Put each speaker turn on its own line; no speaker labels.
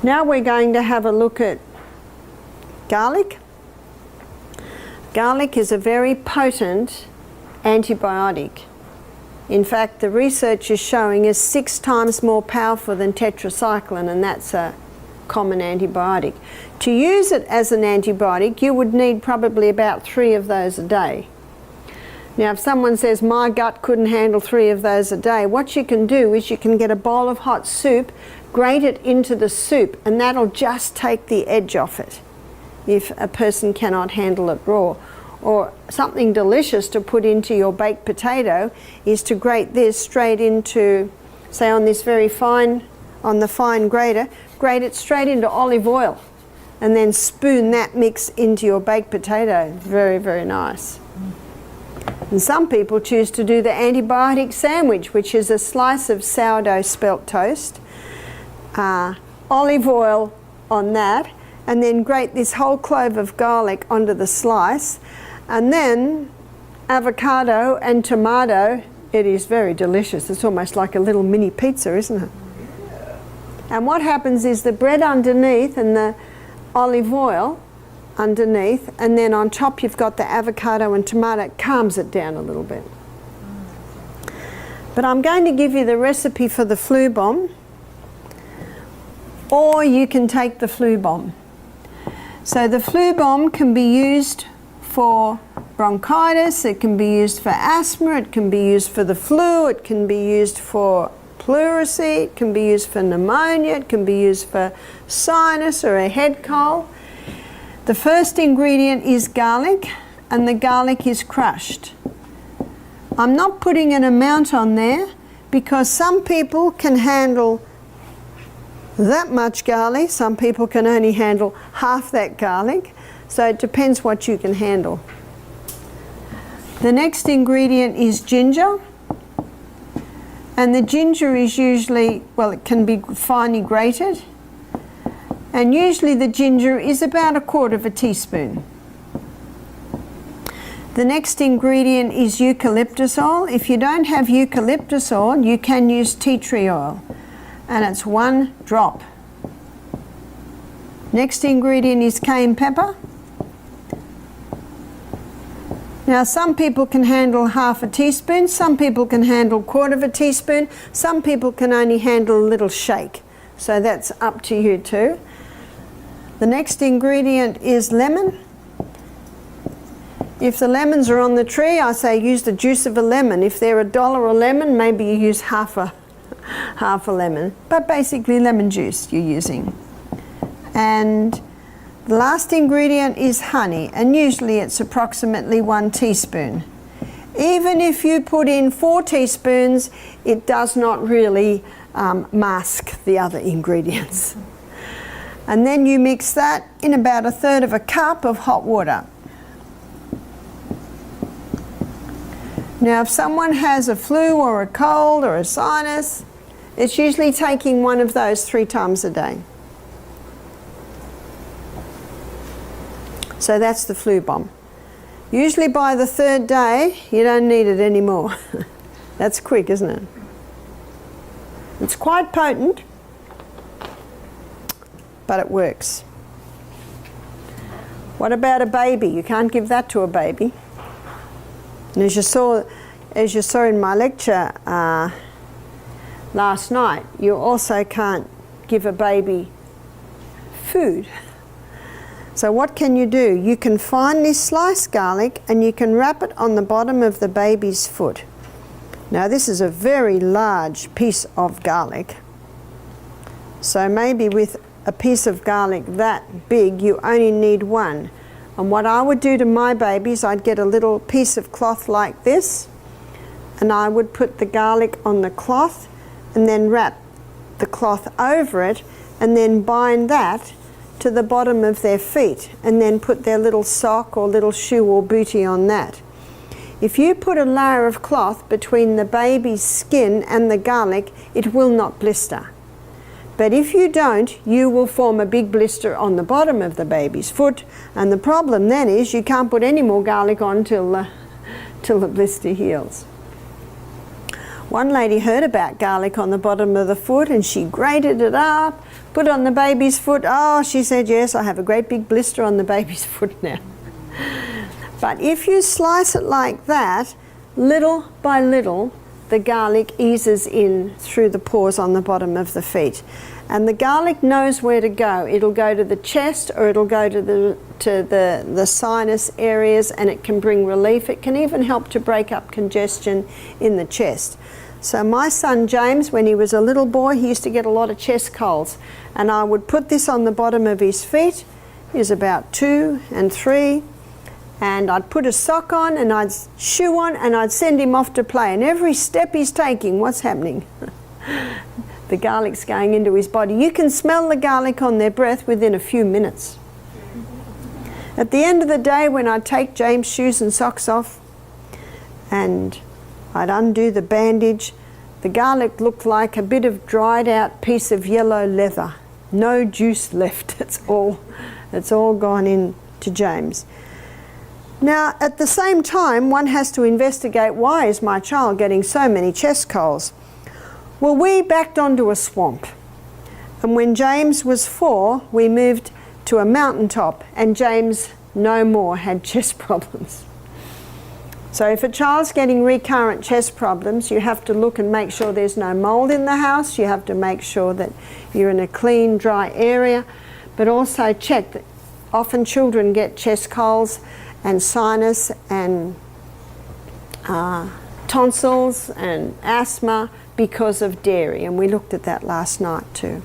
Now we're going to have a look at garlic. Garlic is a very potent antibiotic. In fact, the research is showing is 6 times more powerful than tetracycline, and that's a common antibiotic. To use it as an antibiotic, you would need probably about 3 of those a day. Now, if someone says, my gut couldn't handle 3 of those a day, what you can do is you can get a bowl of hot soup, grate it into the soup, and that'll just take the edge off it if a person cannot handle it raw. Or something delicious to put into your baked potato is to grate this straight into, say on this very fine, on the fine grater, grate it straight into olive oil and then spoon that mix into your baked potato. Very, very nice. And some people choose to do the antibiotic sandwich, which is a slice of sourdough spelt toast, olive oil on that, and then grate this whole clove of garlic onto the slice, and then avocado and tomato. It is very delicious. It's almost like a little mini pizza, isn't it? And what happens is the bread underneath and the olive oil underneath, and then on top you've got the avocado and tomato. It calms it down a little bit. But I'm going to give you the recipe for the flu bomb, or you can take the flu bomb. So the flu bomb can be used for bronchitis, it can be used for asthma, it can be used for the flu, it can be used for pleurisy, it can be used for pneumonia, it can be used for sinus or a head cold. The first ingredient is garlic, and the garlic is crushed. I'm not putting an amount on there because some people can handle that much garlic, some people can only handle half that garlic, so it depends what you can handle. The next ingredient is ginger, and the ginger is usually, well, it can be finely grated, and usually the ginger is about 1/4 teaspoon. The next ingredient is eucalyptus oil. If you don't have eucalyptus oil, you can use tea tree oil, and it's 1 drop. Next ingredient is cayenne pepper. Now, some people can handle 1/2 teaspoon, some people can handle 1/4 teaspoon, some people can only handle a little shake. So that's up to you too. The next ingredient is lemon. If the lemons are on the tree, I say use the juice of a lemon. If they're $1 a lemon, maybe you use half a lemon. But basically lemon juice you're using. And the last ingredient is honey, and usually it's approximately 1 teaspoon. Even if you put in 4 teaspoons, it does not really mask the other ingredients. And then you mix that in about 1/3 cup of hot water. Now, if someone has a flu or a cold or a sinus, it's usually taking one of those 3 times a day. So that's the flu bomb. Usually by the 3rd day, you don't need it anymore. That's quick, isn't it? It's quite potent, but it works. What about a baby? You can't give that to a baby. And as you saw in my lecture last night, you also can't give a baby food. So what can you do? You can finely slice garlic and you can wrap it on the bottom of the baby's foot. Now this is a very large piece of garlic. So maybe with a piece of garlic that big, you only need 1. And what I would do to my babies, I'd get a little piece of cloth like this, and I would put the garlic on the cloth and then wrap the cloth over it and then bind that to the bottom of their feet and then put their little sock or little shoe or bootie on that. If you put a layer of cloth between the baby's skin and the garlic, it will not blister. But if you don't, you will form a big blister on the bottom of the baby's foot, and the problem then is you can't put any more garlic on till the blister heals. One lady heard about garlic on the bottom of the foot and she grated it up, Put it on the baby's foot. Oh, she said, yes, I have a great big blister on the baby's foot now. But if you slice it like that, little by little, the garlic eases in through the pores on the bottom of the feet. And the garlic knows where to go. It'll go to the chest, or it'll go to the sinus areas, and it can bring relief. It can even help to break up congestion in the chest. So my son James, when he was a little boy, he used to get a lot of chest colds, and I would put this on the bottom of his feet. He was about 2 and 3, and I'd put a sock on and I'd shoe on and I'd send him off to play, and every step he's taking, what's happening? The garlic's going into his body. You can smell the garlic on their breath within a few minutes. At the end of the day, when I'd take James' shoes and socks off and I'd undo the bandage, the garlic looked like a bit of dried out piece of yellow leather. No juice left. It's all gone in to James. Now, at the same time, one has to investigate, why is my child getting so many chest colds? Well, we backed onto a swamp, and when James was 4, we moved to a mountaintop, and James no more had chest problems. So if a child's getting recurrent chest problems, you have to look and make sure there's no mold in the house. You have to make sure that you're in a clean, dry area, but also check that often children get chest colds and sinus and tonsils and asthma because of dairy, and we looked at that last night too.